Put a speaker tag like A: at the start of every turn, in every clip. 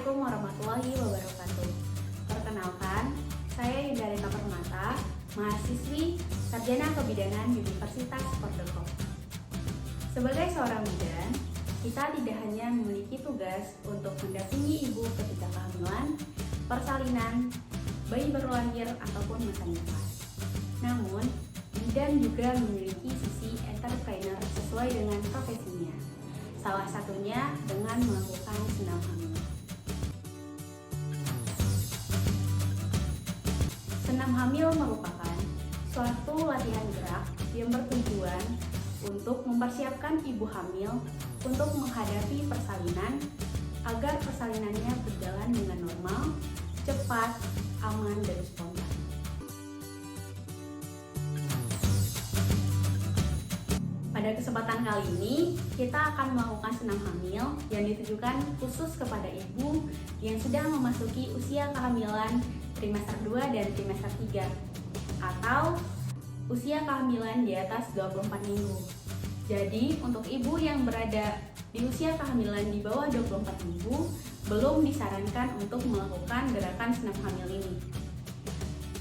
A: Assalamualaikum warahmatullahi wabarakatuh. Perkenalkan, saya Yundarita Permata, mahasiswi Sarjana Kebidanan Universitas Pordokop. Sebagai seorang bidan, kita tidak hanya memiliki tugas untuk mendampingi ibu ketika kehamilan, persalinan, bayi baru lahir, ataupun masa nifas. Namun, bidan juga memiliki sisi entrepreneur sesuai dengan profesinya. Salah satunya dengan melakukan senam hamil. Senam hamil merupakan suatu latihan gerak yang bertujuan untuk mempersiapkan ibu hamil untuk menghadapi persalinan agar persalinannya berjalan dengan normal, cepat, aman, dan spontan. Pada kesempatan kali ini, kita akan melakukan senam hamil yang ditujukan khusus kepada ibu yang sedang memasuki usia kehamilan trimester 2 dan trimester 3 atau usia kehamilan di atas 24 minggu. Jadi, untuk ibu yang berada di usia kehamilan di bawah 24 minggu, belum disarankan untuk melakukan gerakan senam hamil ini.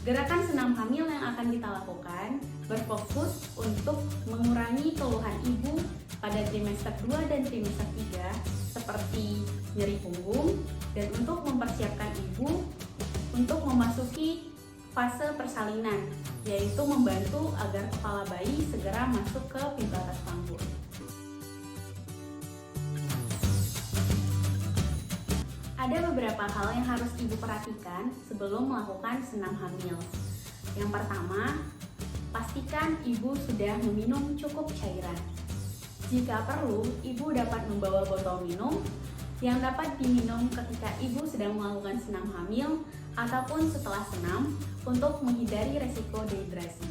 A: Gerakan senam hamil yang akan kita lakukan berfokus untuk mengurangi keluhan ibu pada trimester 2 dan trimester 3 seperti nyeri punggung dan untuk mempersiapkan ibu untuk memasuki fase persalinan, yaitu membantu agar kepala bayi segera masuk ke pintu atas panggul. Ada beberapa hal yang harus ibu perhatikan sebelum melakukan senam hamil. Yang pertama, pastikan ibu sudah meminum cukup cairan. Jika perlu, ibu dapat membawa botol minum yang dapat diminum ketika ibu sedang melakukan senam hamil ataupun setelah senam untuk menghindari resiko dehidrasi.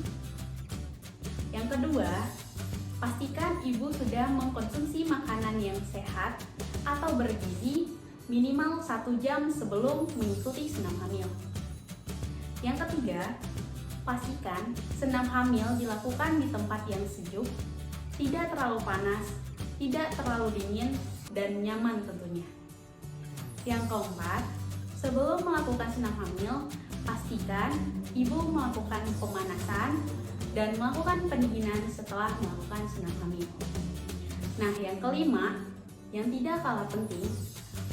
A: Yang kedua, pastikan ibu sudah mengkonsumsi makanan yang sehat atau bergizi minimal 1 jam sebelum mengikuti senam hamil. Yang ketiga, pastikan senam hamil dilakukan di tempat yang sejuk, tidak terlalu panas, tidak terlalu dingin, dan nyaman tentunya. Yang keempat, sebelum melakukan senam hamil, pastikan ibu melakukan pemanasan dan melakukan pendinginan setelah melakukan senam hamil. Nah, yang kelima, yang tidak kalah penting,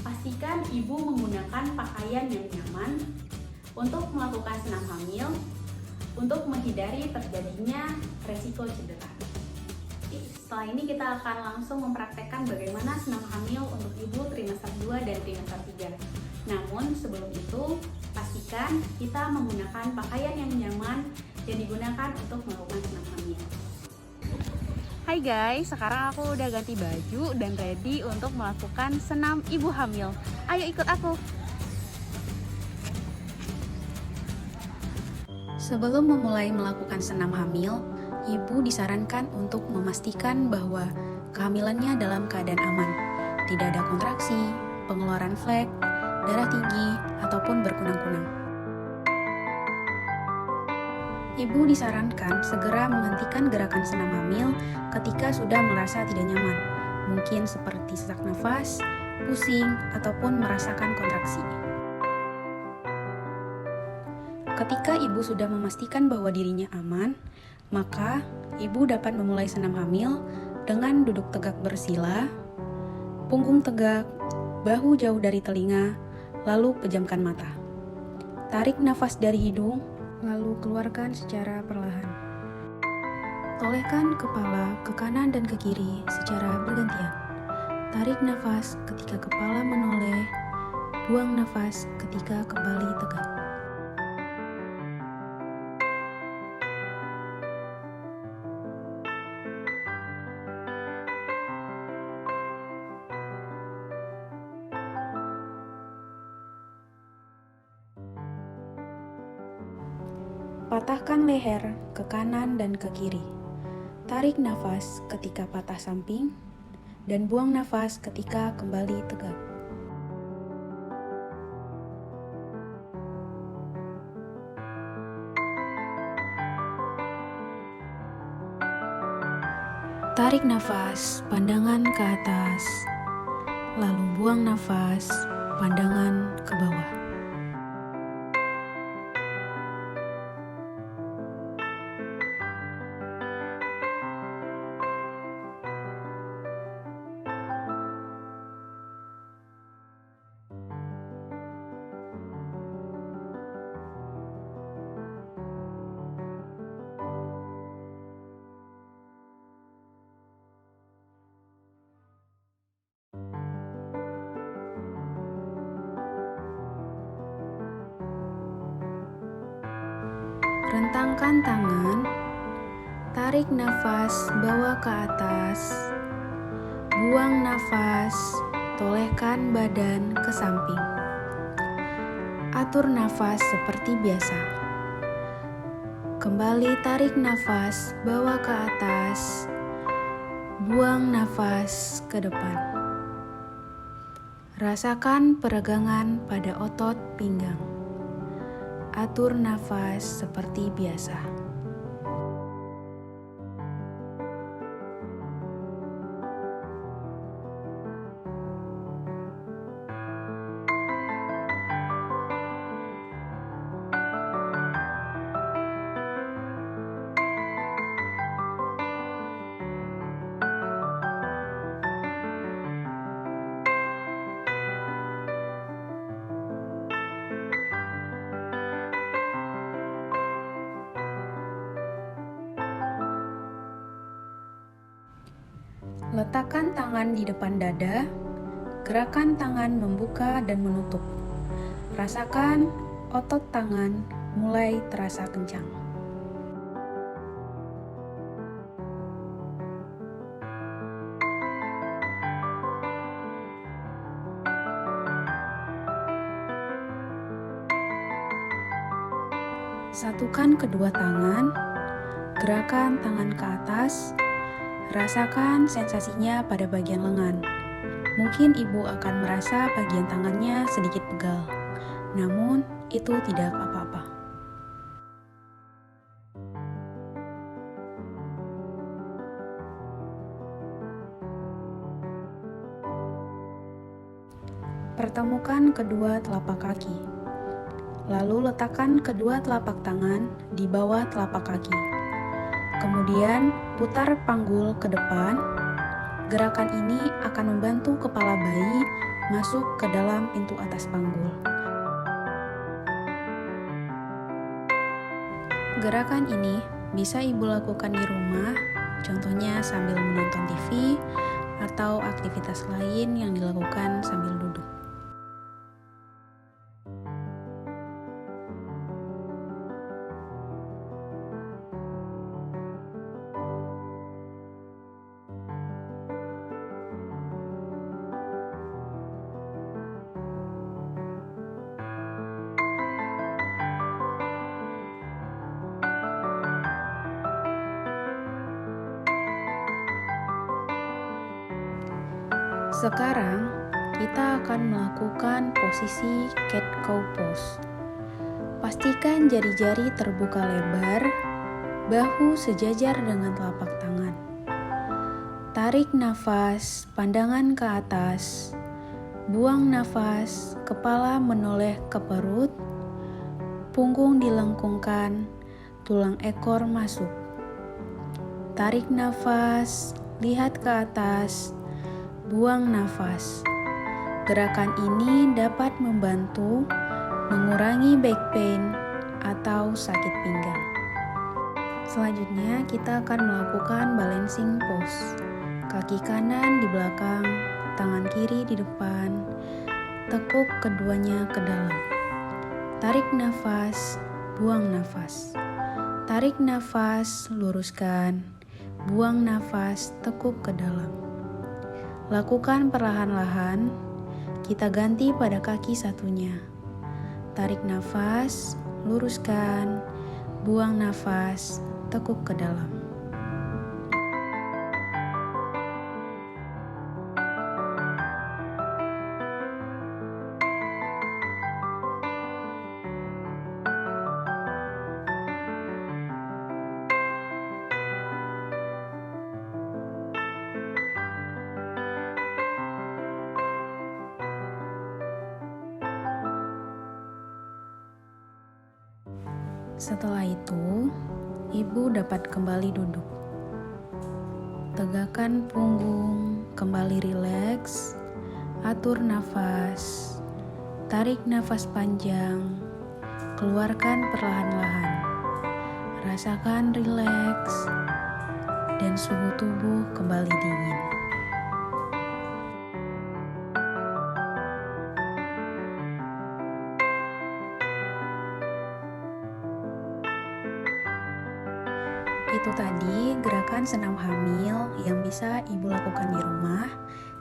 A: pastikan ibu menggunakan pakaian yang nyaman untuk melakukan senam hamil untuk menghindari terjadinya resiko cedera. Setelah ini kita akan langsung mempraktekkan bagaimana senam hamil untuk ibu trimester 2 dan trimester 3. Namun sebelum itu, pastikan kita menggunakan pakaian yang nyaman yang digunakan untuk melakukan senam hamil. Hai guys, sekarang aku udah ganti baju dan ready untuk melakukan senam ibu hamil. Ayo ikut aku. Sebelum memulai melakukan senam hamil, ibu disarankan untuk memastikan bahwa kehamilannya dalam keadaan aman. Tidak ada kontraksi, pengeluaran flek, darah tinggi, ataupun berkunang-kunang. Ibu disarankan segera menghentikan gerakan senam hamil ketika sudah merasa tidak nyaman, mungkin seperti sesak nafas, pusing, ataupun merasakan kontraksi. Ketika ibu sudah memastikan bahwa dirinya aman, maka ibu dapat memulai senam hamil dengan duduk tegak bersila, punggung tegak, bahu jauh dari telinga, lalu pejamkan mata. Tarik nafas dari hidung, lalu keluarkan secara perlahan. Tolehkan kepala ke kanan dan ke kiri secara bergantian. Tarik nafas ketika kepala menoleh, buang nafas ketika kembali tegak. Patahkan leher ke kanan dan ke kiri. Tarik nafas ketika patah samping dan buang nafas ketika kembali tegak. Tarik nafas, pandangan ke atas, lalu buang nafas, pandangan
B: Rentangkan tangan, tarik nafas bawa ke atas, buang nafas, tolehkan badan ke samping. Atur nafas seperti biasa. Kembali tarik nafas bawa ke atas, buang nafas ke depan. Rasakan peregangan pada otot pinggang. Atur nafas seperti biasa. Letakkan tangan di depan dada, gerakan tangan membuka dan menutup. Rasakan otot tangan mulai terasa kencang. Satukan kedua tangan, gerakan tangan ke atas. Rasakan sensasinya pada bagian lengan. Mungkin ibu akan merasa bagian tangannya sedikit pegal, namun itu tidak apa-apa. Pertemukan kedua telapak kaki. Lalu letakkan kedua telapak tangan di bawah telapak kaki. Kemudian putar panggul ke depan. Gerakan ini akan membantu kepala bayi masuk ke dalam pintu atas panggul. Gerakan ini bisa ibu lakukan di rumah, contohnya sambil menonton TV atau aktivitas lain yang dilakukan sambil duduk. Sekarang, kita akan melakukan posisi cat cow pose. Pastikan jari-jari terbuka lebar, bahu sejajar dengan telapak tangan. Tarik nafas, pandangan ke atas. Buang nafas, kepala menoleh ke perut. Punggung dilengkungkan, tulang ekor masuk. Tarik nafas, lihat ke atas. Buang nafas. Gerakan ini dapat membantu mengurangi back pain atau sakit pinggang. Selanjutnya, kita akan melakukan balancing pose. Kaki kanan di belakang, tangan kiri di depan. Tekuk keduanya ke dalam. Tarik nafas, buang nafas. Tarik nafas, luruskan. Buang nafas, tekuk ke dalam. Lakukan perlahan-lahan, kita ganti pada kaki satunya. Tarik nafas, luruskan, buang nafas, tekuk ke dalam. Setelah itu, ibu dapat kembali duduk. Tegakkan punggung, kembali rileks, atur nafas, tarik nafas panjang, keluarkan perlahan-lahan. Rasakan rileks dan suhu tubuh kembali dingin. Itu tadi gerakan senam hamil yang bisa ibu lakukan di rumah.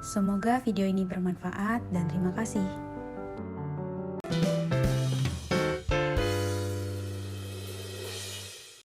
B: Semoga video ini bermanfaat dan terima kasih.